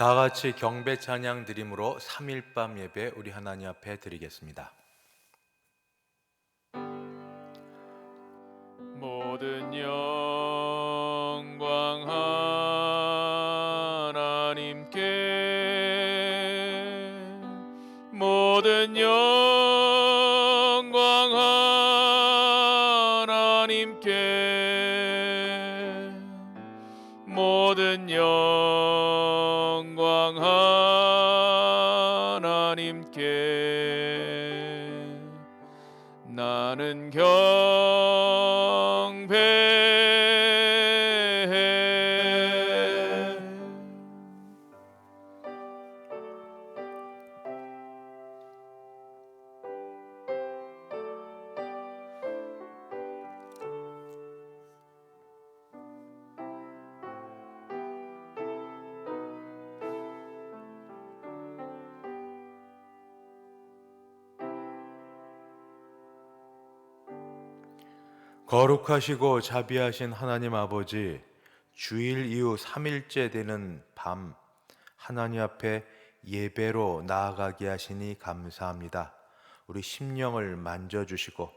다 같이 경배 찬양 드림으로 3일 밤 예배 우리 하나님 앞에 드리겠습니다. 모든 영광 하나님께, 모든 영광 하나님께, 모든 영광 하나님께. 나는 경배해. 거룩하시고 자비하신 하나님 아버지, 주일 이후 3일째 되는 밤 하나님 앞에 예배로 나아가게 하시니 감사합니다. 우리 심령을 만져주시고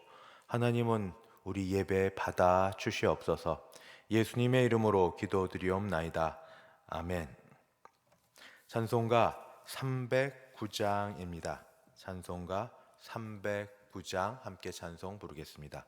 하나님은 우리 예배 받아 주시옵소서. 예수님의 이름으로 기도드리옵나이다. 아멘. 찬송가 309장입니다. 찬송가 309장 함께 찬송 부르겠습니다.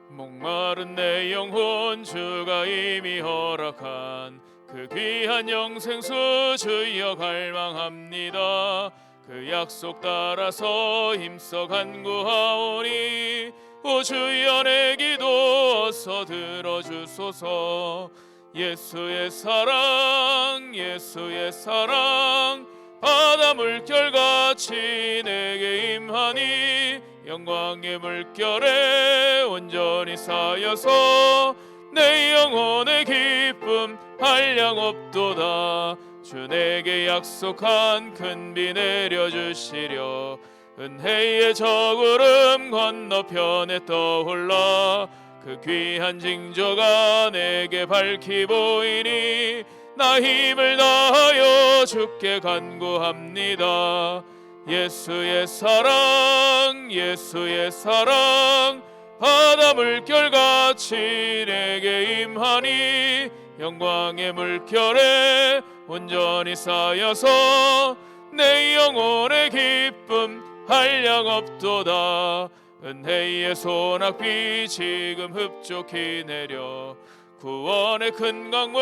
목마른 내 영혼 주가 이미 허락한 그 귀한 영생수 주여 갈망합니다. 그 약속 따라서 힘써 간구하오니 오 주여 내 기도 어서 들어주소서. 예수의 사랑 예수의 사랑 바다 물결같이 내게 임하니 영광의 물결에 온전히 쌓여서 내 영혼의 기쁨 한량없도다. 주 내게 약속한 큰 비 내려주시려 은혜의 저구름 건너편에 떠올라 그 귀한 징조가 내게 밝히 보이니 나 힘을 다하여 주께 간구합니다. 예수의 사랑 예수의 사랑 바다 물결같이 내게 임하니 영광의 물결에 온전히 쌓여서 내 영혼의 기쁨 한량없도다. 은혜의 소낙비 지금 흡족히 내려 구원의 큰 강물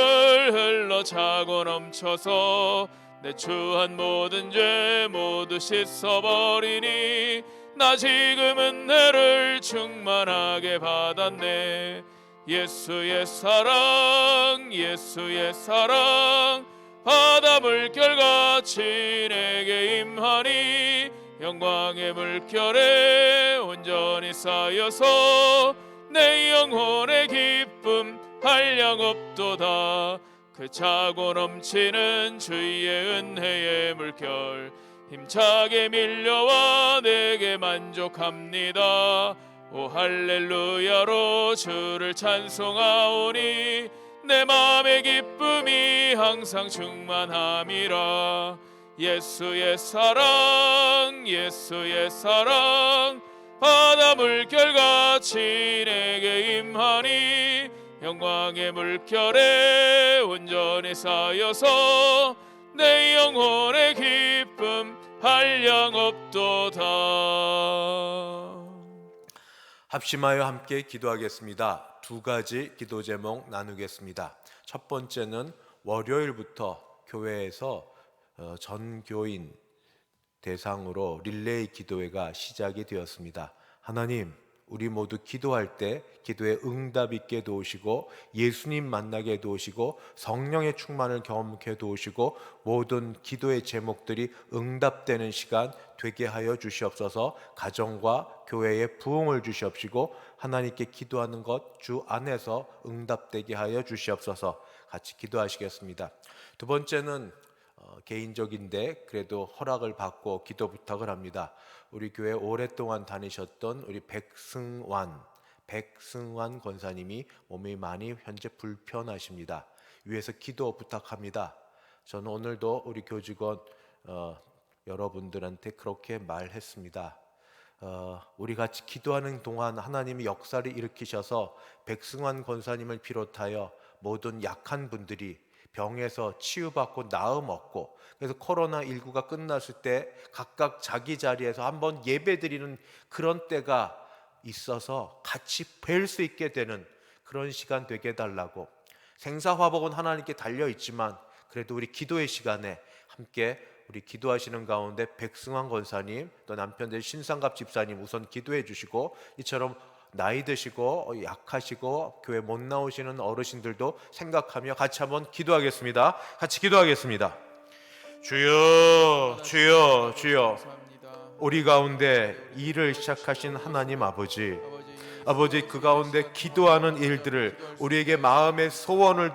흘러 차고 넘쳐서 내 추한 모든 죄 모두 씻어버리니 나 지금 은혜를 충만하게 받았네. 예수의 사랑 예수의 사랑 바다 물결같이 내게 임하니 영광의 물결에 온전히 쌓여서 내 영혼의 기쁨 한량없도다. 그 차고 넘치는 주의 은혜의 물결 힘차게 밀려와 내게 만족합니다. 오 할렐루야로 주를 찬송하오니 내 맘의 기쁨이 항상 충만함이라. 예수의 사랑 예수의 사랑 바다 물결같이 내게 임하니 영광의 물결에 온전히 쌓여서 내 영혼의 기쁨 한량없도다. 합심하여 함께 기도하겠습니다. 두 가지 기도 제목 나누겠습니다. 첫 번째는 월요일부터 교회에서 전교인 대상으로 릴레이 기도회가 시작이 되었습니다. 하나님, 우리 모두 기도할 때 기도에 응답 있게 도우시고 예수님 만나게 도우시고 성령의 충만을 경험케 도우시고 모든 기도의 제목들이 응답되는 시간 되게 하여 주시옵소서. 가정과 교회에 부흥을 주시옵시고 하나님께 기도하는 것 주 안에서 응답되게 하여 주시옵소서. 같이 기도하시겠습니다. 두 번째는 개인적인데 그래도 허락을 받고 기도 부탁을 합니다. 우리 교회 오랫동안 다니셨던 우리 백승환 권사님이 몸이 많이 현재 불편하십니다. 위에서 기도 부탁합니다. 저는 오늘도 우리 교직원 여러분들한테 그렇게 말했습니다. 우리 같이 기도하는 동안 하나님이 역사를 일으키셔서 백승환 권사님을 비롯하여 모든 약한 분들이 병에서 치유받고 나음 얻고, 그래서 코로나19가 끝났을 때 각각 자기 자리에서 한번 예배드리는 그런 때가 있어서 같이 뵐 수 있게 되는 그런 시간 되게 해달라고. 생사화복은 하나님께 달려있지만 그래도 우리 기도의 시간에 함께 우리 기도하시는 가운데 백승환 권사님, 또 남편 된 신상갑 집사님 우선 기도해 주시고, 이처럼 나이 드시고 약하시고 교회 못 나오시는 어르신들도 생각하며 같이 한번 기도하겠습니다. 같이 기도하겠습니다. 주여, 주여, 주여. 우리 가운데 일을 시작하신 하나님 아버지, 그 가운데 기도하는 일들을 우리에게 마음의 소원을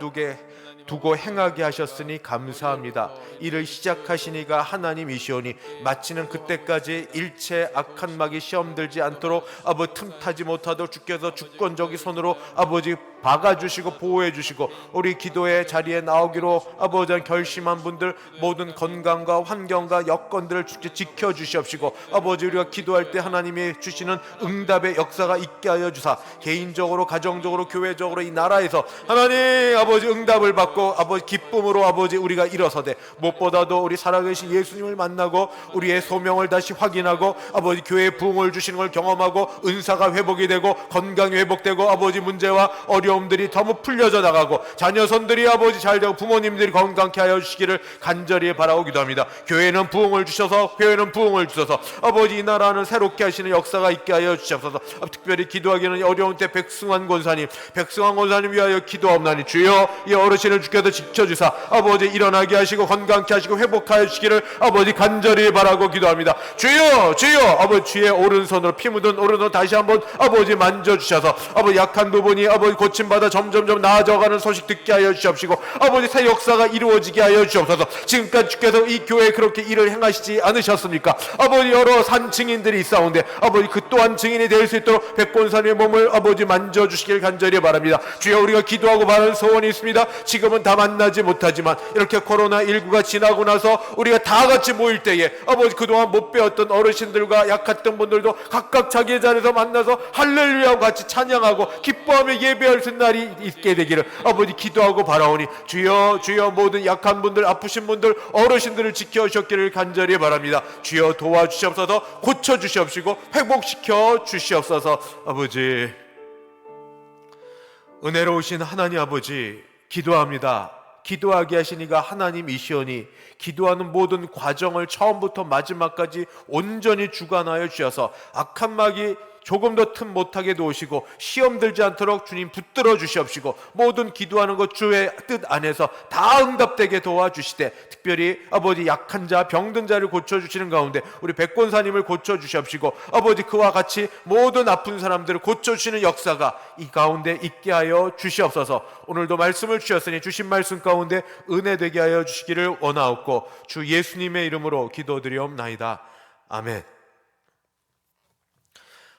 두고 행하게 하셨으니 감사합니다. 이를 시작하시니가 하나님이시오니 마치는 그때까지 일체 악한 막이 시험 들지 않도록 아버지 틈타지 못하도록 주께서 주권적인 손으로 아버지 박아주시고 보호해주시고, 우리 기도의 자리에 나오기로 아버지 결심한 분들 모든 건강과 환경과 여건들을 주께 지켜주시옵시고, 아버지 우리가 기도할 때 하나님이 주시는 응답의 역사가 있게 하여 주사, 개인적으로 가정적으로 교회적으로 이 나라에서 하나님 아버지 응답을 받고 아버지 기쁨으로 아버지 우리가 일어서되, 무엇보다도 우리 살아계신 예수님을 만나고 우리의 소명을 다시 확인하고 아버지 교회에 부흥을 주시는 걸 경험하고 은사가 회복이 되고 건강이 회복되고 아버지 문제와 어려움들이 너무 풀려져 나가고 자녀손들이 아버지 잘 되고 부모님들이 건강케 하여 주시기를 간절히 바라고 기도합니다. 교회는 부흥을 주셔서 아버지 이 나라는 새롭게 하시는 역사가 있게 하여 주시옵소서. 특별히 기도하기는 어려운 때 백승환 권사님 위하여 기도하옵나니 주여 이 어르신을 주께서 지켜주사 아버지 일어나게 하시고 건강케 하시고 회복하여 주시기를 아버지 간절히 바라고 기도합니다. 주여, 주여, 아버지 주의 오른손으로 피 묻은 오른손 다시 한번 아버지 만져주셔서 아버지 약한 부분이 아버지 고침받아 점점점 나아져가는 소식 듣게 하여 주시옵시고, 아버지 새 역사가 이루어지게 하여 주옵소서. 지금까지 주께서 이 교회에 그렇게 일을 행하시지 않으셨습니까? 아버지 여러 산증인들이 있사온데 아버지 그 또한 증인이 될 수 있도록 백권사님의 몸을 아버지 만져주시길 간절히 바랍니다. 주여, 우리가 기도하고 바라는 소원이 있습니다. 지금은 다 만나지 못하지만 이렇게 코로나19가 지나고 나서 우리가 다 같이 모일 때에 아버지 그동안 못 배웠던 어르신들과 약했던 분들도 각각 자기의 자리에서 만나서 할렐루야하고 같이 찬양하고 기뻐하며 예배할 수 있는 날이 있게 되기를 아버지 기도하고 바라오니 주여, 주여, 모든 약한 분들 아프신 분들 어르신들을 지켜주셨기를 간절히 바랍니다. 주여 도와주시옵소서. 고쳐주시옵시고 회복시켜 주시옵소서. 아버지 은혜로우신 하나님 아버지 기도합니다. 기도하게 하시니가 하나님이시오니 기도하는 모든 과정을 처음부터 마지막까지 온전히 주관하여 주셔서 악한 막이 조금 더 틈 못하게 도우시고 시험 들지 않도록 주님 붙들어 주시옵시고, 모든 기도하는 것 주의 뜻 안에서 다 응답되게 도와주시되, 특별히 아버지 약한 자 병든 자를 고쳐주시는 가운데 우리 백권사님을 고쳐주시옵시고, 아버지 그와 같이 모든 아픈 사람들을 고쳐주시는 역사가 이 가운데 있게 하여 주시옵소서. 오늘도 말씀을 주셨으니 주신 말씀 가운데 은혜되게 하여 주시기를 원하옵고 주 예수님의 이름으로 기도드리옵나이다. 아멘.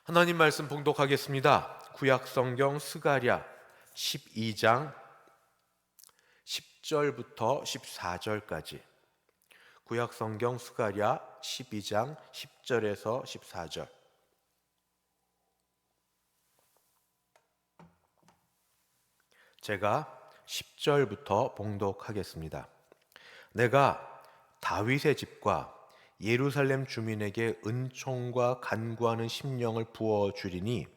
하나님 말씀 봉독하겠습니다. 구약성경 스가랴 12장 10절부터 14절까지. 구약성경 스가랴 12장 10절에서 14절. 제가 10절부터 봉독하겠습니다. 내가 다윗의 집과 예루살렘 주민에게 은총과 간구하는 심령을 부어주리니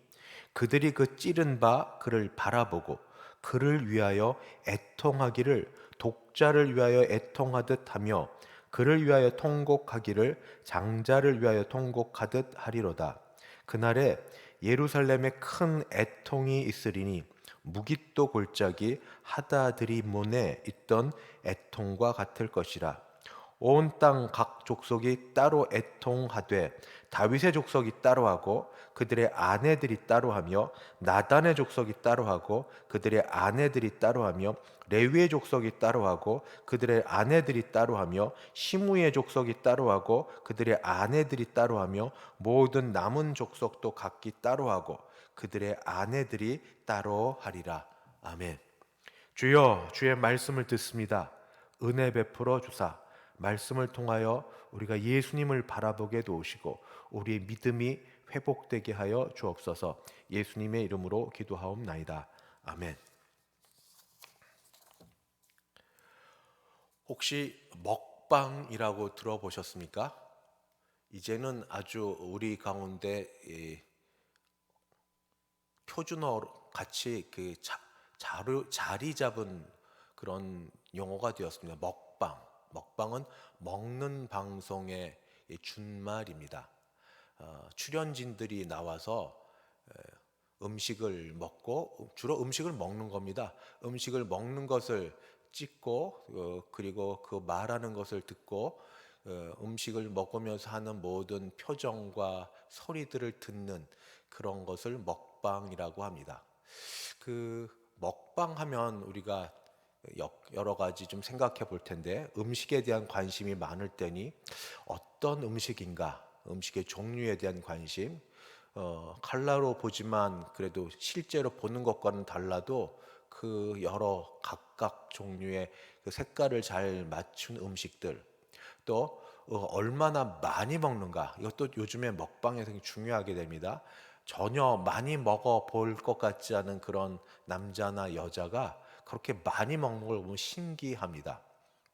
그들이 그 찌른 바 그를 바라보고 그를 위하여 애통하기를 독자를 위하여 애통하듯 하며 그를 위하여 통곡하기를 장자를 위하여 통곡하듯 하리로다. 그날에 예루살렘에 큰 애통이 있으리니 무깃도 골짜기 하다드리몬에 있던 애통과 같을 것이라. 온 땅 각 족속이 따로 애통하되 다윗의 족속이 따로하고 그들의 아내들이 따로하며 나단의 족속이 따로하고 그들의 아내들이 따로하며 레위의 족속이 따로하고 그들의 아내들이 따로하며 시므의 족속이 따로하고 그들의 아내들이 따로하며 모든 남은 족속도 각기 따로하고 그들의 아내들이 따로하리라. 아멘. 주여, 주의 말씀을 듣습니다. 은혜 베풀어 주사 말씀을 통하여 우리가 예수님을 바라보게 도우시고 우리의 믿음이 회복되게 하여 주옵소서. 예수님의 이름으로 기도하옵나이다. 아멘. 혹시 먹방이라고 들어보셨습니까? 이제는 아주 우리 가운데 표준어 같이 자리 잡은 그런 용어가 되었습니다. 먹방. 먹방은 먹는 방송의 준말입니다. 출연진들이 나와서 음식을 먹고 주로 음식을 먹는 겁니다. 음식을 먹는 것을 찍고 그리고 그 말하는 것을 듣고 음식을 먹으면서 하는 모든 표정과 소리들을 듣는 그런 것을 먹방이라고 합니다. 그 먹방하면 우리가 여러 가지 좀 생각해 볼 텐데 음식에 대한 관심이 많을 때니 어떤 음식인가, 음식의 종류에 대한 관심, 칼라로 보지만 그래도 실제로 보는 것과는 달라도 그 여러 각각 종류의 그 색깔을 잘 맞춘 음식들, 또 얼마나 많이 먹는가, 이것도 요즘에 먹방에서 굉장히 중요하게 됩니다. 전혀 많이 먹어 볼 것 같지 않은 그런 남자나 여자가 그렇게 많이 먹는 걸 보면 신기합니다.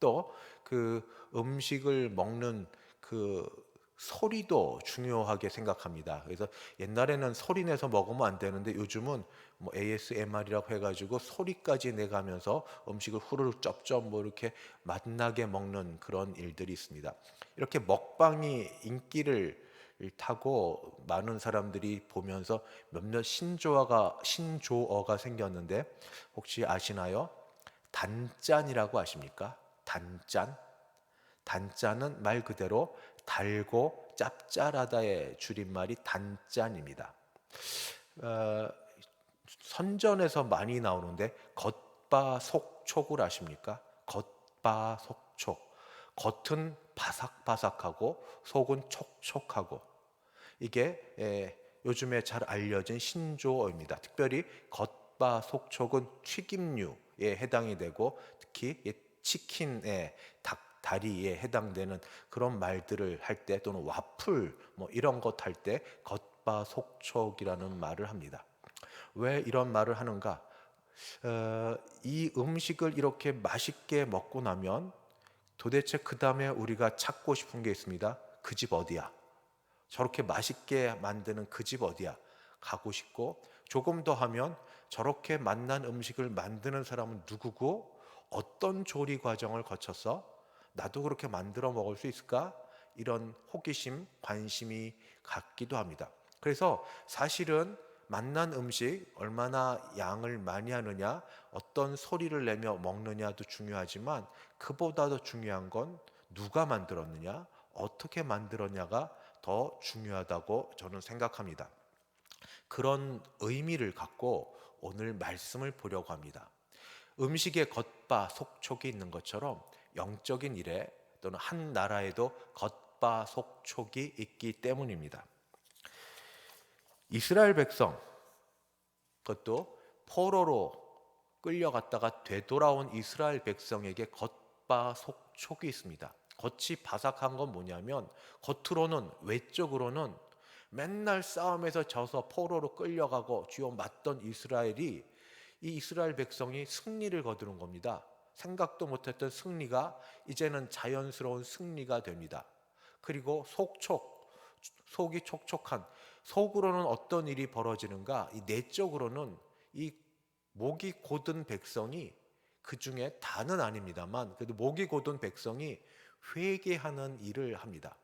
또 그 음식을 먹는 그 소리도 중요하게 생각합니다. 그래서 옛날에는 소리 내서 먹으면 안 되는데 요즘은 뭐 ASMR이라고 해가지고 소리까지 내가면서 음식을 후루룩 쩝쩝 뭐 이렇게 맛나게 먹는 그런 일들이 있습니다. 이렇게 먹방이 인기를 타고 많은 사람들이 보면서 몇몇 신조어가 생겼는데 혹시 아시나요? 단짠이라고 아십니까? 단짠. 단짠은 말 그대로 달고 짭짤하다의 줄임말이 단짠입니다. 어, 선전에서 많이 나오는데 겉바속촉을 아십니까? 겉바속촉. 겉은 바삭바삭하고 속은 촉촉하고 이게 요즘에 잘 알려진 신조어입니다. 특별히 겉바속촉은 튀김류에 해당이 되고 특히 치킨의 다리에 해당되는 그런 말들을 할 때 또는 와플 뭐 이런 것 할 때 겉바속촉이라는 말을 합니다. 왜 이런 말을 하는가? 이 음식을 이렇게 맛있게 먹고 나면 도대체 그 다음에 우리가 찾고 싶은 게 있습니다. 그 집 어디야? 저렇게 맛있게 만드는 그 집 어디야? 가고 싶고 조금 더 하면 저렇게 맛난 음식을 만드는 사람은 누구고 어떤 조리 과정을 거쳐서 나도 그렇게 만들어 먹을 수 있을까? 이런 호기심, 관심이 갖기도 합니다. 그래서 사실은 맛난 음식 얼마나 양을 많이 하느냐, 어떤 소리를 내며 먹느냐도 중요하지만 그보다 더 중요한 건 누가 만들었느냐, 어떻게 만들었냐가 더 중요하다고 저는 생각합니다. 그런 의미를 갖고 오늘 말씀을 보려고 합니다. 음식에 겉바속촉이 있는 것처럼 영적인 일에 또는 한 나라에도 겉바속촉이 있기 때문입니다. 이스라엘 백성, 그것도 포로로 끌려갔다가 되돌아온 이스라엘 백성에게 겉바속촉이 있습니다. 겉이 바삭한 건 뭐냐면 겉으로는, 외적으로는 맨날 싸움에서 져서 포로로 끌려가고 쥐어 맞던 이스라엘이, 이 이스라엘 백성이 승리를 거두는 겁니다. 생각도 못했던 승리가 이제는 자연스러운 승리가 됩니다. 그리고 속이 촉촉한, 속으로는 어떤 일이 벌어지는가? 이 내적으로는 이 목이 곧은 백성이, 그 중에 다는 아닙니다만 그래도 목이 곧은 백성이 회개하는 일을 합니다.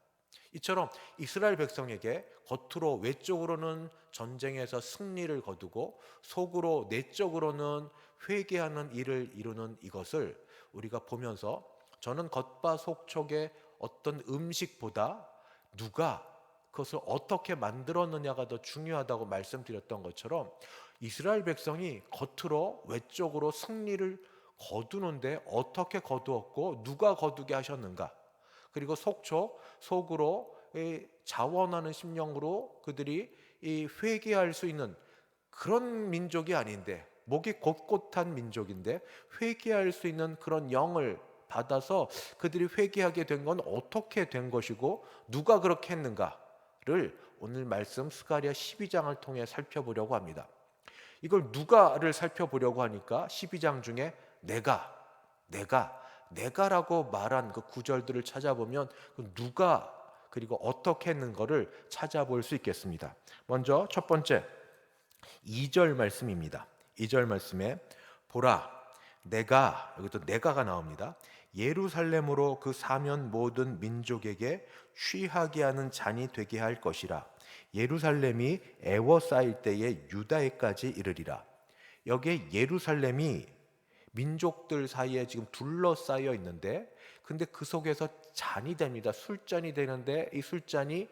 이처럼 이스라엘 백성에게 겉으로, 외적으로는 전쟁에서 승리를 거두고 속으로, 내적으로는 회개하는 일을 이루는 이것을 우리가 보면서 저는 겉바속촉의 어떤 음식보다 누가 그것을 어떻게 만들었느냐가 더 중요하다고 말씀드렸던 것처럼 이스라엘 백성이 겉으로 외적으로 승리를 거두는데 어떻게 거두었고 누가 거두게 하셨는가, 그리고 속으로 자원하는 심령으로 그들이 회개할 수 있는 그런 민족이 아닌데, 목이 곧곧한 민족인데 회개할 수 있는 그런 영을 받아서 그들이 회개하게 된 건 어떻게 된 것이고 누가 그렇게 했는가를 오늘 말씀 스가랴 12장을 통해 살펴보려고 합니다. 이걸 누가를 살펴보려고 하니까 12장 중에 내가라고 말한 그 구절들을 찾아보면 누가 그리고 어떻게 했는 거를 찾아볼 수 있겠습니다. 먼저 첫 번째 2절 말씀입니다. 2절 말씀에 보라 여기도 내가가 나옵니다. 예루살렘으로 그 사면 모든 민족에게 취하게 하는 잔이 되게 할 것이라. 예루살렘이 애워싸일 때에 유다에까지 이르리라. 여기에 예루살렘이 민족들 사이에 지금 둘러싸여 있는데, 근데 그 속에서 잔이 됩니다. 술잔이 되는데 이 술잔이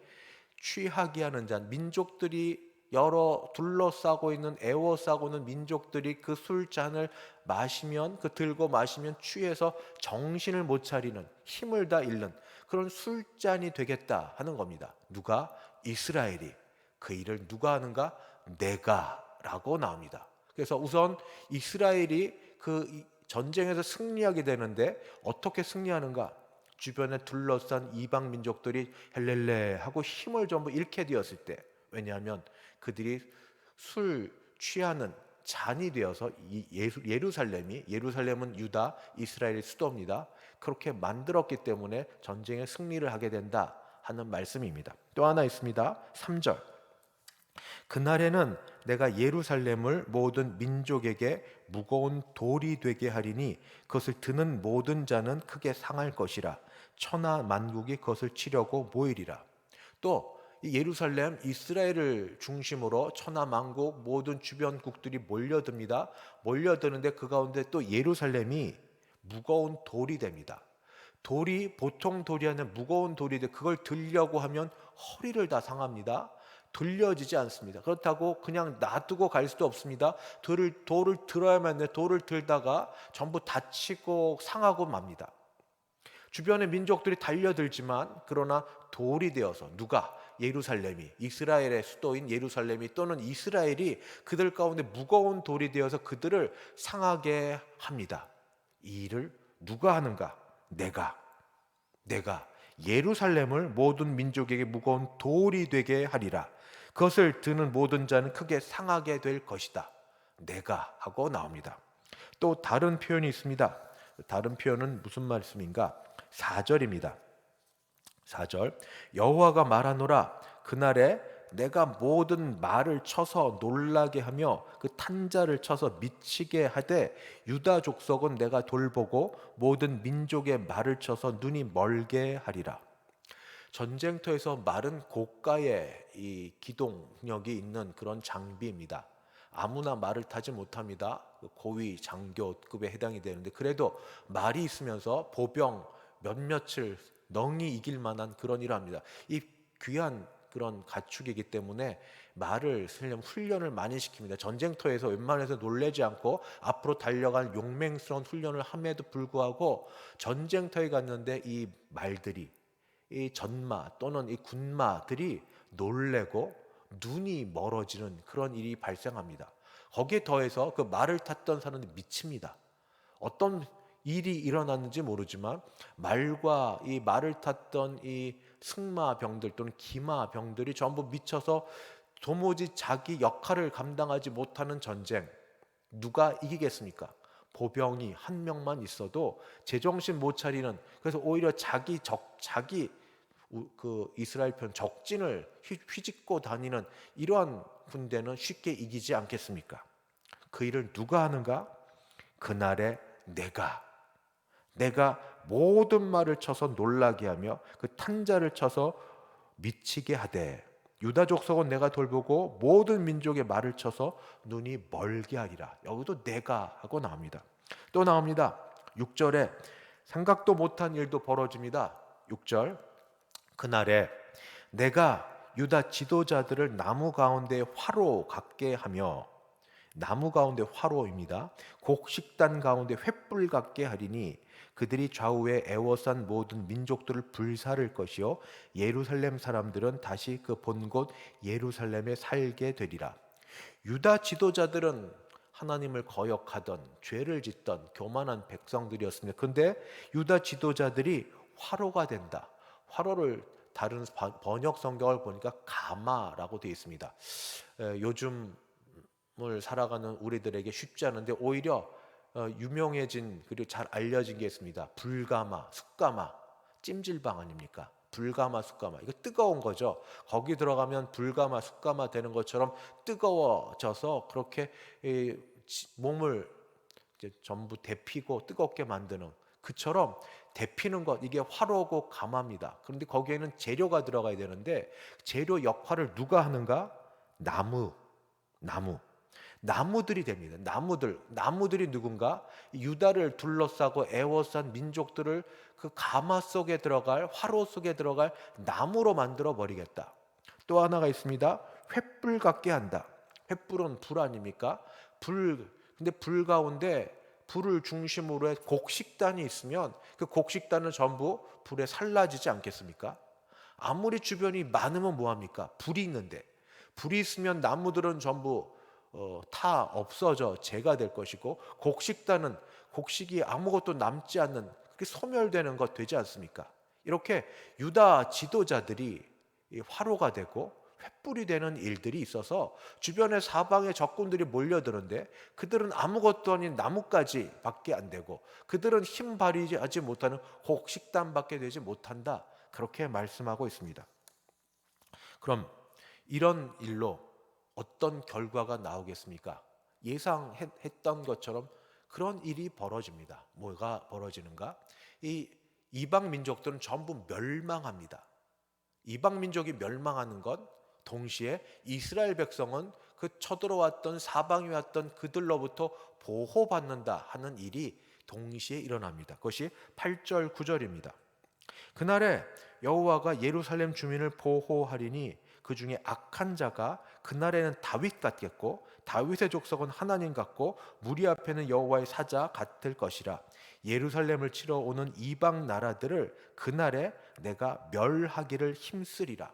취하게 하는 잔, 민족들이 여러 둘러싸고 있는 애워싸고 있는 민족들이 그 술잔을 마시면, 들고 마시면 취해서 정신을 못 차리는, 힘을 다 잃는 그런 술잔이 되겠다 하는 겁니다. 누가? 이스라엘이. 그 일을 누가 하는가? 내가라고 나옵니다. 그래서 우선 이스라엘이 그 전쟁에서 승리하게 되는데 어떻게 승리하는가? 주변에 둘러싼 이방 민족들이 헬렐레 하고 힘을 전부 잃게 되었을 때, 왜냐하면 그들이 술 취하는 잔이 되어서 예루살렘은 유다 이스라엘의 수도입니다. 그렇게 만들었기 때문에 전쟁에 승리를 하게 된다 하는 말씀입니다. 또 하나 있습니다. 3절 그날에는 내가 예루살렘을 모든 민족에게 무거운 돌이 되게 하리니 그것을 드는 모든 자는 크게 상할 것이라. 천하 만국이 그것을 치려고 모이리라. 또 이 예루살렘 이스라엘을 중심으로 천하 만국 모든 주변국들이 몰려듭니다. 몰려드는데 그 가운데 또 예루살렘이 무거운 돌이 됩니다. 돌이 보통 돌이 아니라 무거운 돌이 돼 그걸 들려고 하면 허리를 다 상합니다. 들려지지 않습니다. 그렇다고 그냥 놔두고 갈 수도 없습니다. 돌을 들어야만 돼. 돌을 들다가 전부 다치고 상하고 맙니다. 주변의 민족들이 달려들지만 그러나 돌이 되어서 누가? 예루살렘이, 이스라엘의 수도인 예루살렘이 또는 이스라엘이 그들 가운데 무거운 돌이 되어서 그들을 상하게 합니다. 이 일을 누가 하는가? 내가 예루살렘을 모든 민족에게 무거운 돌이 되게 하리라. 그것을 드는 모든 자는 크게 상하게 될 것이다. 내가 하고 나옵니다. 또 다른 표현이 있습니다. 다른 표현은 무슨 말씀인가? 4절입니다. 4절 여호와가 말하노라 그날에 내가 모든 말을 쳐서 놀라게 하며 그 탄자를 쳐서 미치게 하되 유다 족속은 내가 돌보고 모든 민족의 말을 쳐서 눈이 멀게 하리라. 전쟁터에서 말은 고가의 이 기동력이 있는 그런 장비입니다. 아무나 말을 타지 못합니다. 고위 장교급에 해당이 되는데 그래도 말이 있으면서 보병 몇몇을 넋이 이길 만한 그런 일을 합니다. 이 귀한 그런 가축이기 때문에 말을 쓰려면 훈련을 많이 시킵니다. 전쟁터에서 웬만해서 놀래지 않고 앞으로 달려갈 용맹스러운 훈련을 함에도 불구하고 전쟁터에 갔는데 이 말들이, 이 전마 또는 이 군마들이 놀래고 눈이 멀어지는 그런 일이 발생합니다. 거기에 더해서 그 말을 탔던 사람들이 미칩니다. 어떤 일이 일어났는지 모르지만 말과 이 말을 탔던 이 승마병들 또는 기마병들이 전부 미쳐서 도무지 자기 역할을 감당하지 못하는 전쟁, 누가 이기겠습니까? 보병이 한 명만 있어도 제정신 못 차리는, 그래서 오히려 자기 그 이스라엘 편 적진을 휘짓고 다니는 이러한 군대는 쉽게 이기지 않겠습니까? 그 일을 누가 하는가? 그날에 내가 모든 말을 쳐서 놀라게 하며 그 탄자를 쳐서 미치게 하되 유다 족속은 내가 돌보고 모든 민족의 말을 쳐서 눈이 멀게 하리라. 여기도 내가 하고 나옵니다. 또 나옵니다. 6절에 생각도 못한 일도 벌어집니다. 6절, 그날에 내가 유다 지도자들을 나무 가운데 화로 같게 하며, 나무 가운데 화로입니다. 곡식단 가운데 횃불 같게 하리니 그들이 좌우에 애워싼 모든 민족들을 불사를 것이요 예루살렘 사람들은 다시 그 본 곳 예루살렘에 살게 되리라. 유다 지도자들은 하나님을 거역하던 죄를 짓던 교만한 백성들이었습니다. 그런데 유다 지도자들이 화로가 된다. 화로를 다른 번역 성경을 보니까 가마라고 되어 있습니다. 요즘을 살아가는 우리들에게 쉽지 않은데 오히려 유명해진 그리고 잘 알려진 게 있습니다. 불가마, 숯가마, 찜질방 아닙니까? 불가마, 숯가마. 이거 뜨거운 거죠. 거기 들어가면 불가마, 숯가마 되는 것처럼 뜨거워져서 그렇게 몸을 이제 전부 데피고 뜨겁게 만드는, 그처럼 데피는 것, 이게 화로고 가마입니다. 그런데 거기에는 재료가 들어가야 되는데 재료 역할을 누가 하는가? 나무들이 됩니다. 나무들이 누군가? 유다를 둘러싸고 애워싼 민족들을 그 가마 속에 들어갈, 화로 속에 들어갈 나무로 만들어 버리겠다. 또 하나가 있습니다. 횃불 같게 한다. 횃불은 불 아닙니까? 근데 불 가운데 불을 중심으로 해 곡식단이 있으면 그 곡식단은 전부 불에 살라지지 않겠습니까? 아무리 주변이 많으면 뭐합니까? 불이 있는데, 불이 있으면 나무들은 전부 다 없어져 재가 될 것이고, 곡식단은 곡식이 아무것도 남지 않는, 그게 소멸되는 것 되지 않습니까? 이렇게 유다 지도자들이 화로가 되고 횃불이 되는 일들이 있어서 주변에 사방에 적군들이 몰려드는데 그들은 아무것도 아닌 나뭇가지 밖에 안 되고 그들은 힘 발휘하지 못하는 곡식단밖에 되지 못한다, 그렇게 말씀하고 있습니다. 그럼 이런 일로 어떤 결과가 나오겠습니까? 예상했던 것처럼 그런 일이 벌어집니다. 뭐가 벌어지는가? 이 이방 민족들은 전부 멸망합니다. 이방 민족이 멸망하는 것, 동시에 이스라엘 백성은 그 쳐들어왔던 사방에 왔던 그들로부터 보호받는다 하는 일이 동시에 일어납니다. 그것이 8절 9절입니다. 그날에 여호와가 예루살렘 주민을 보호하리니 그 중에 악한 자가 그날에는 다윗 같겠고 다윗의 족속은 하나님 같고 무리 앞에는 여호와의 사자 같을 것이라. 예루살렘을 치러 오는 이방 나라들을 그날에 내가 멸하기를 힘쓰리라.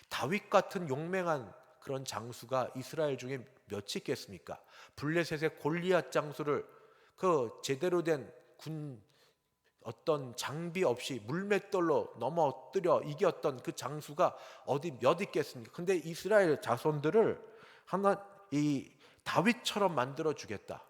다윗 같은 용맹한 그런 장수가 이스라엘 중에 몇이 있겠습니까? 블레셋의 골리앗 장수를 그 제대로 된 군 어떤 장비 없이 물맷돌로 넘어뜨려 이겼던 그 장수가 어디 몇 있겠습니까? 근데 이스라엘 자손들을 이 다윗처럼 만들어 주겠다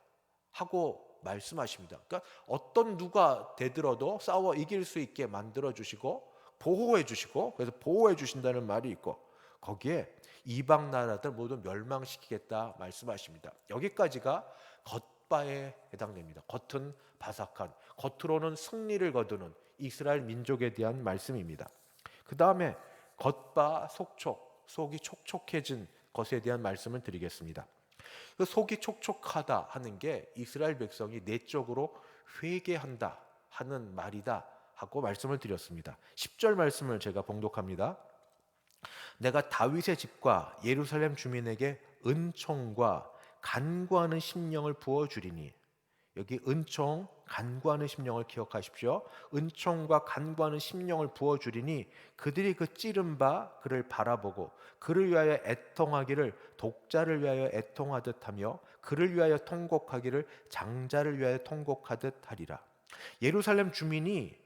하고 말씀하십니다. 그러니까 어떤 누가 대들어도 싸워 이길 수 있게 만들어 주시고 보호해 주시고, 그래서 보호해 주신다는 말이 있고 거기에 이방 나라들 모두 멸망시키겠다 말씀하십니다. 여기까지가 겉바에 해당됩니다. 겉은 바삭한, 겉으로는 승리를 거두는 이스라엘 민족에 대한 말씀입니다. 그 다음에 겉바 속촉, 속이 촉촉해진 것에 대한 말씀을 드리겠습니다. 그 속이 촉촉하다 하는 게 이스라엘 백성이 내적으로 회개한다 하는 말이다 하고 말씀을 드렸습니다. 10절 말씀을 제가 봉독합니다. 내가 다윗의 집과 예루살렘 주민에게 은총과 간구하는 심령을 부어주리니, 여기 은총, 간구하는 심령을 기억하십시오. 은총과 간구하는 심령을 부어주리니 그들이 그 찌른 바 그를 바라보고 그를 위하여 애통하기를 독자를 위하여 애통하듯 하며 그를 위하여 통곡하기를 장자를 위하여 통곡하듯 하리라. 예루살렘 주민이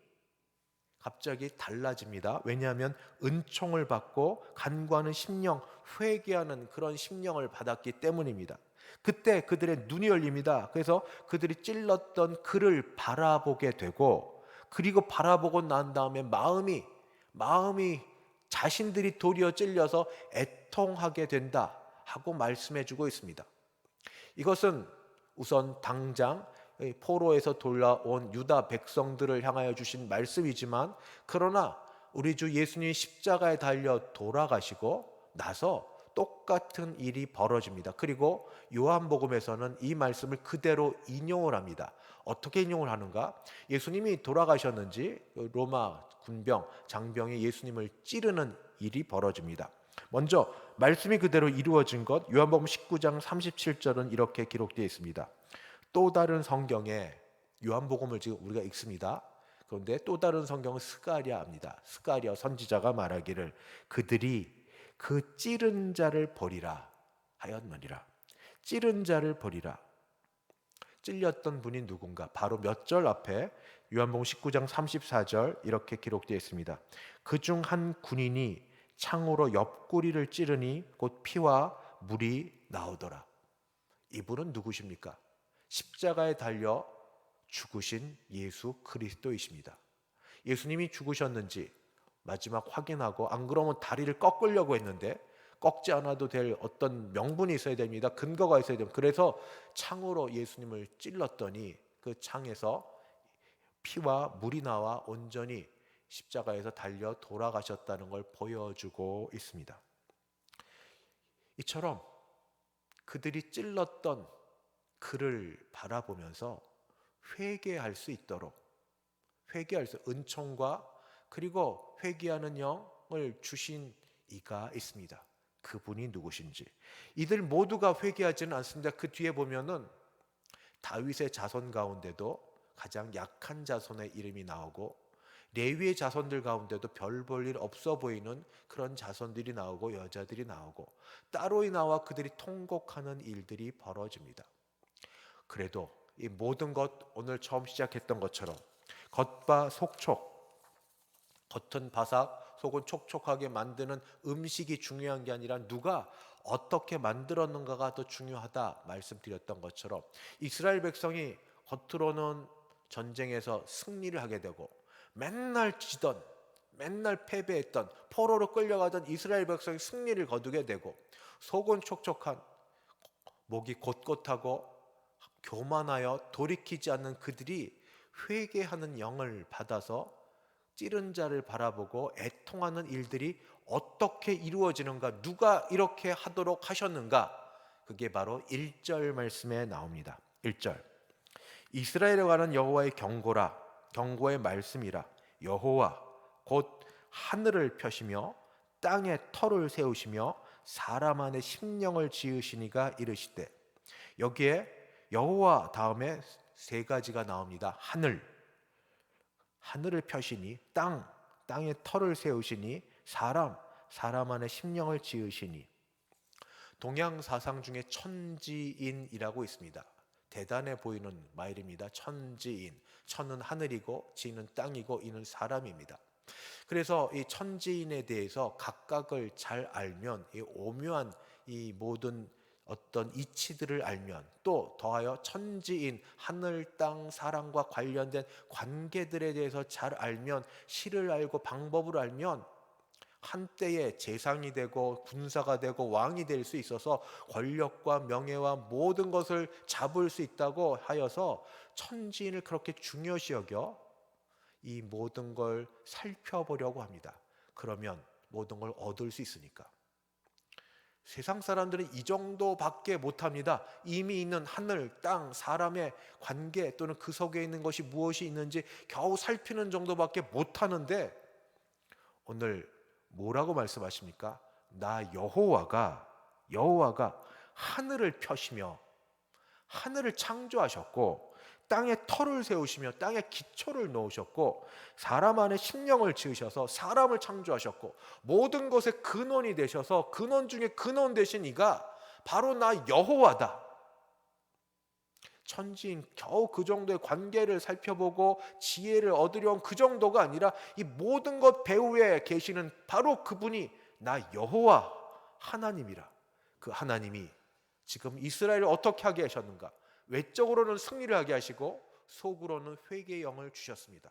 갑자기 달라집니다. 왜냐하면 은총을 받고 간구하는 심령, 회개하는 그런 심령을 받았기 때문입니다. 그때 그들의 눈이 열립니다. 그래서 그들이 찔렀던 그를 바라보게 되고, 그리고 바라보고 난 다음에 마음이 자신들이 도리어 찔려서 애통하게 된다 하고 말씀해주고 있습니다. 이것은 우선 당장 포로에서 돌아온 유다 백성들을 향하여 주신 말씀이지만, 그러나 우리 주 예수님이 십자가에 달려 돌아가시고 나서 똑같은 일이 벌어집니다. 그리고 요한복음에서는 이 말씀을 그대로 인용을 합니다. 어떻게 인용을 하는가? 예수님이 돌아가셨는지 로마 군병, 장병이 예수님을 찌르는 일이 벌어집니다. 먼저 말씀이 그대로 이루어진 것, 요한복음 19장 37절은 이렇게 기록되어 있습니다. 또 다른 성경에 요한복음을 지금 우리가 읽습니다. 그런데 또 다른 성경은 스가랴입니다. 스가랴 선지자가 말하기를 그들이 그 찌른 자를 버리라 하였느니라. 찌른 자를 버리라. 찔렸던 분이 누군가? 바로 몇 절 앞에 요한복음 19장 34절 이렇게 기록되어 있습니다. 그중 한 군인이 창으로 옆구리를 찌르니 곧 피와 물이 나오더라. 이분은 누구십니까? 십자가에 달려 죽으신 예수 그리스도이십니다. 예수님이 죽으셨는지 마지막 확인하고, 안 그러면 다리를 꺾으려고 했는데 꺾지 않아도 될 어떤 명분이 있어야 됩니다. 근거가 있어야 됩니다. 그래서 창으로 예수님을 찔렀더니 그 창에서 피와 물이 나와 온전히 십자가에서 달려 돌아가셨다는 걸 보여주고 있습니다. 이처럼 그들이 찔렀던 그를 바라보면서 회개할 수 있도록, 은총과 그리고 회개하는 영을 주신 이가 있습니다. 그분이 누구신지. 이들 모두가 회개하지는 않습니다. 그 뒤에 보면은 다윗의 자손 가운데도 가장 약한 자손의 이름이 나오고, 레위의 자손들 가운데도 별 볼 일 없어 보이는 그런 자손들이 나오고, 여자들이 나오고, 따로 나와 그들이 통곡하는 일들이 벌어집니다. 그래도 이 모든 것, 오늘 처음 시작했던 것처럼 겉바 속촉, 겉은 바삭 속은 촉촉하게 만드는 음식이 중요한 게 아니라 누가 어떻게 만들었는가가 더 중요하다 말씀드렸던 것처럼, 이스라엘 백성이 겉으로는 전쟁에서 승리를 하게 되고 맨날 지던, 맨날 패배했던, 포로로 끌려가던 이스라엘 백성이 승리를 거두게 되고, 속은 촉촉한, 목이 곧곧하고 교만하여 돌이키지 않는 그들이 회개하는 영을 받아서 찌른 자를 바라보고 애통하는 일들이 어떻게 이루어지는가, 누가 이렇게 하도록 하셨는가, 그게 바로 1절 말씀에 나옵니다. 1절, 이스라엘에 관한 여호와의 경고라, 경고의 말씀이라. 여호와 곧 하늘을 펴시며 땅에 터를 세우시며 사람 안에 심령을 지으시니가 이르시되. 여기에 여호와 다음에 세 가지가 나옵니다. 하늘을 펴시니, 땅에 터를 세우시니, 사람 안에 심령을 지으시니. 동양 사상 중에 천지인이라고 있습니다. 대단해 보이는 말입니다. 천지인. 천은 하늘이고 지는 땅이고 이는 사람입니다. 그래서 이 천지인에 대해서 각각을 잘 알면, 이 오묘한 이 모든 어떤 이치들을 알면, 또 더하여 천지인, 하늘, 땅, 사람과 관련된 관계들에 대해서 잘 알면, 실을 알고 방법을 알면 한때에 재상이 되고 군사가 되고 왕이 될 수 있어서 권력과 명예와 모든 것을 잡을 수 있다고 하여서 천지인을 그렇게 중요시 여겨 이 모든 걸 살펴보려고 합니다. 그러면 모든 걸 얻을 수 있으니까. 세상 사람들은 이 정도밖에 못합니다. 이미 있는 하늘, 땅, 사람의 관계 또는 그 속에 있는 것이 무엇이 있는지 겨우 살피는 정도밖에 못하는데, 오늘 뭐라고 말씀하십니까? 나 여호와가 하늘을 펴시며 하늘을 창조하셨고, 땅에 터를 세우시며 땅에 기초를 놓으셨고, 사람 안에 심령을 지으셔서 사람을 창조하셨고, 모든 것의 근원이 되셔서 근원 중에 근원 되신 이가 바로 나 여호와다. 천지인 겨우 그 정도의 관계를 살펴보고 지혜를 얻으려는 그 정도가 아니라 이 모든 것 배후에 계시는 바로 그분이 나 여호와 하나님이라. 그 하나님이 지금 이스라엘을 어떻게 하게 하셨는가? 외적으로는 승리를 하게 하시고 속으로는 회개의 영을 주셨습니다.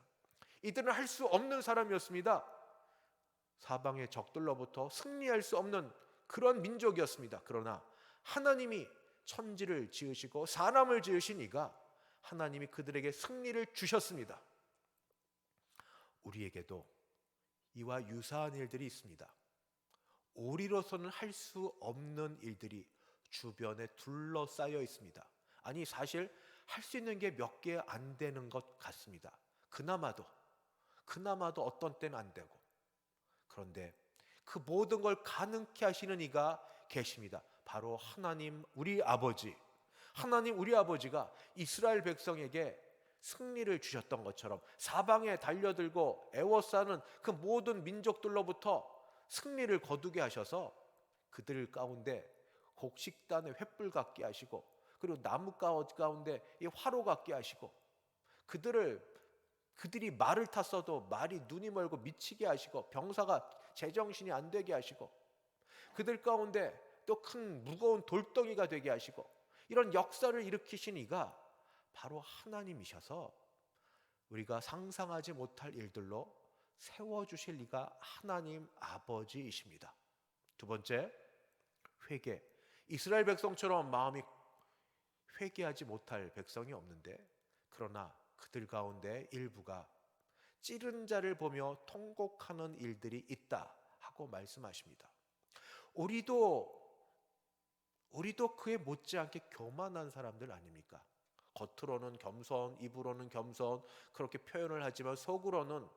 이들은 할 수 없는 사람이었습니다. 사방의 적들로부터 승리할 수 없는 그런 민족이었습니다. 그러나 하나님이 천지를 지으시고 사람을 지으신 이가 하나님이 그들에게 승리를 주셨습니다. 우리에게도 이와 유사한 일들이 있습니다. 우리로서는 할 수 없는 일들이 주변에 둘러싸여 있습니다. 아니 사실 할 수 있는 게 몇 개 안 되는 것 같습니다. 그나마도 어떤 때는 안 되고. 그런데 그 모든 걸 가능케 하시는 이가 계십니다. 바로 하나님 우리 아버지. 하나님 우리 아버지가 이스라엘 백성에게 승리를 주셨던 것처럼 사방에 달려들고 애워싸는 그 모든 민족들로부터 승리를 거두게 하셔서 그들 가운데 곡식단에 횃불 같게 하시고, 그리고 나무 가운데 이 화로 같게 하시고, 그들이 말을 탔어도 말이 눈이 멀고 미치게 하시고, 병사가 제정신이 안 되게 하시고, 그들 가운데 또 큰 무거운 돌덩이가 되게 하시고, 이런 역사를 일으키신 이가 바로 하나님이셔서 우리가 상상하지 못할 일들로 세워주실 이가 하나님 아버지이십니다. 두 번째, 회개. 이스라엘 백성처럼 마음이 회개하지 못할 백성이 없는데, 그러나 그들 가운데 일부가 찌른 자를 보며 통곡하는 일들이 있다 하고 말씀하십니다. 우리도 그에 못지않게 교만한 사람들 아닙니까? 겉으로는 겸손, 입으로는 겸손 그렇게 표현을 하지만 속으로는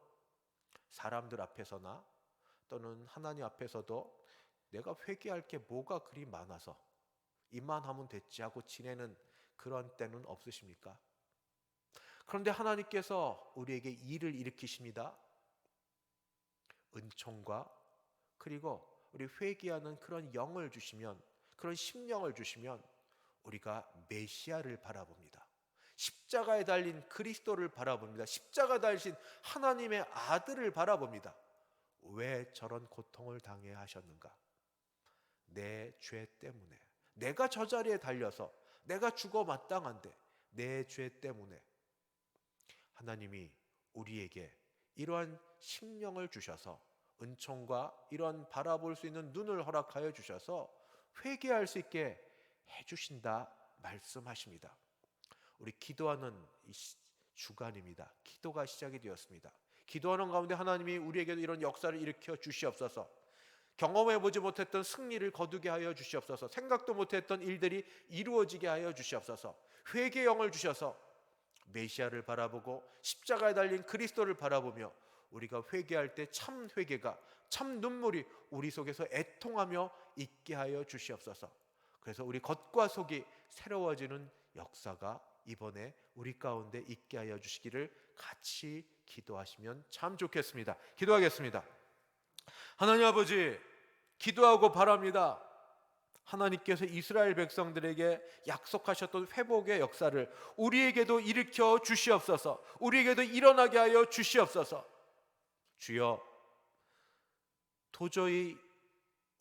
사람들 앞에서나 또는 하나님 앞에서도 내가 회개할 게 뭐가 그리 많아서 이만하면 됐지 하고 지내는 그런 때는 없으십니까? 그런데 하나님께서 우리에게 일을 일으키십니다. 은총과 그리고 우리 회개하는 그런 영을 주시면, 그런 심령을 주시면 우리가 메시아를 바라봅니다. 십자가에 달린 그리스도를 바라봅니다. 십자가 달린 하나님의 아들을 바라봅니다. 왜 저런 고통을 당해야 하셨는가? 내 죄 때문에, 내가 저 자리에 달려서 내가 죽어 마땅한데 내 죄 때문에 하나님이 우리에게 이러한 심령을 주셔서, 은총과 이런 바라볼 수 있는 눈을 허락하여 주셔서 회개할 수 있게 해주신다 말씀하십니다. 우리 기도하는 이 주간입니다. 기도가 시작이 되었습니다. 기도하는 가운데 하나님이 우리에게도 이런 역사를 일으켜 주시옵소서. 경험해보지 못했던 승리를 거두게 하여 주시옵소서. 생각도 못했던 일들이 이루어지게 하여 주시옵소서. 회개의 영을 주셔서 메시아를 바라보고 십자가에 달린 그리스도를 바라보며 우리가 회개할 때 참 회개가, 참 눈물이 우리 속에서 애통하며 있게 하여 주시옵소서. 그래서 우리 겉과 속이 새로워지는 역사가 이번에 우리 가운데 있게 하여 주시기를 같이 기도하시면 참 좋겠습니다. 기도하겠습니다. 하나님 아버지, 기도하고 바랍니다. 하나님께서 이스라엘 백성들에게 약속하셨던 회복의 역사를 우리에게도 일으켜 주시옵소서. 우리에게도 일어나게 하여 주시옵소서. 주여, 도저히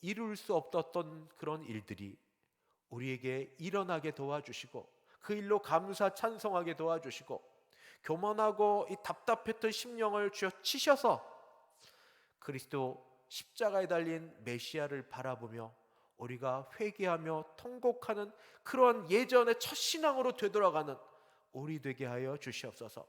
이룰 수 없었던 그런 일들이 우리에게 일어나게 도와주시고, 그 일로 감사 찬송하게 도와주시고, 교만하고 이 답답했던 심령을 주여 치셔서 그리스도 십자가에 달린 메시아를 바라보며 우리가 회개하며 통곡하는 그런 예전의 첫 신앙으로 되돌아가는 우리 되게 하여 주시옵소서.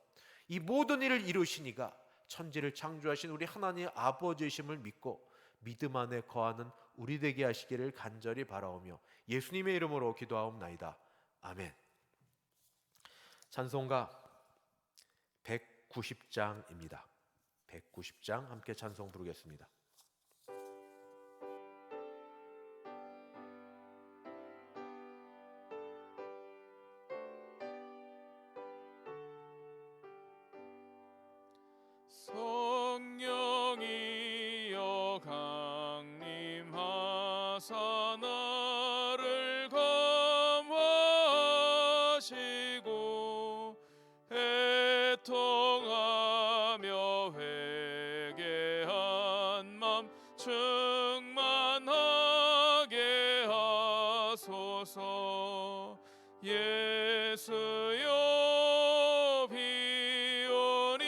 이 모든 일을 이루신 이가 천지를 창조하신 우리 하나님 아버지이심을 믿고 믿음 안에 거하는 우리 되게 하시기를 간절히 바라오며 예수님의 이름으로 기도하옵나이다. 아멘. 찬송가 190장입니다. 190장 함께 찬송 부르겠습니다. 성령이여 강림하사 나를 감화하시고 애통하며 회개한 맘 충만하게 하소서. 예수여 비오니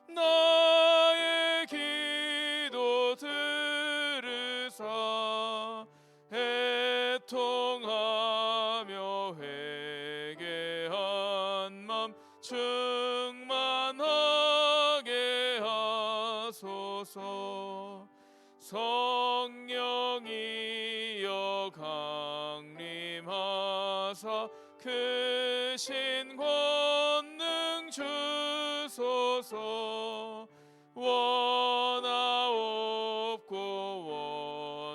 나의 기도 들으사 애통하며 회개한 맘 충만하게 하소서. 성 하사 크신 권능 주소서. 원하옵고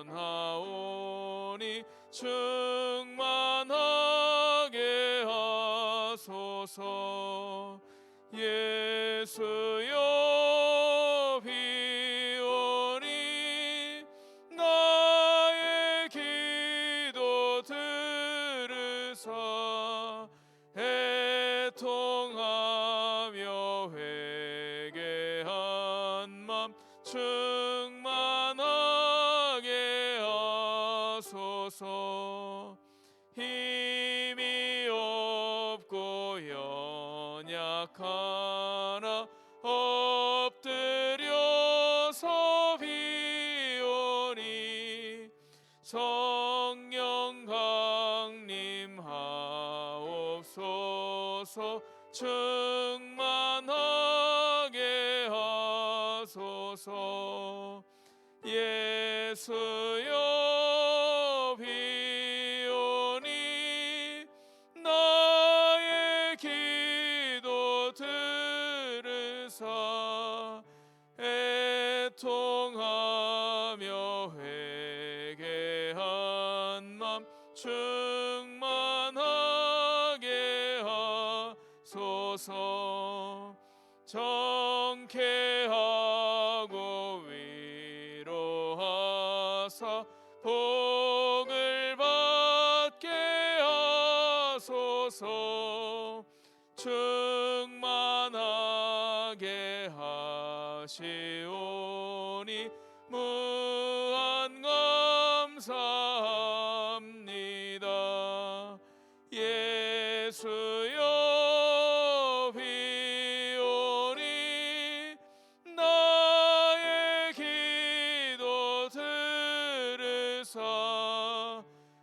원하오니 충만하게 하소서. 예수여 비오니 나의 기도 들으사 애통하며 회개한 맘 충만하게 하소서. 힘이 없고 연약하나 엎드려서 비오니 성령 강림하옵소서. 충만하게 하소서. 예수여 비오니 나의 기도 들으사 애통하며 회개한 맘 충만하게 하소서. 정케하고 위로하사 복을 받게 하소서. 충만하게 하시오니 무한 감사합니다. 예수여 비오니 나의 기도 들으사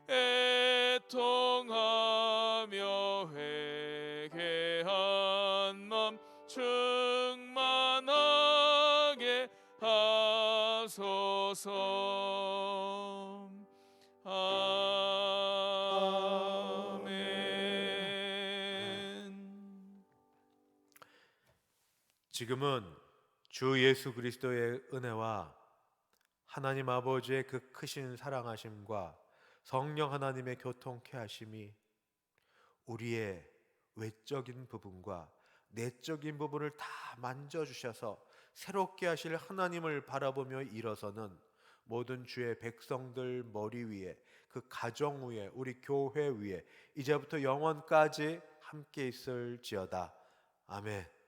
애통하며 회개한 맘 충만하게 하소서. 아멘. 지금은 주 예수 그리스도의 은혜와 하나님 아버지의 그 크신 사랑하심과 성령 하나님의 교통케 하심이 우리의 외적인 부분과 내적인 부분을 다 만져주셔서 새롭게 하실 하나님을 바라보며 일어서는 모든 주의 백성들 머리 위에, 그 가정 위에, 우리 교회 위에 이제부터 영원까지 함께 있을지어다. 아멘.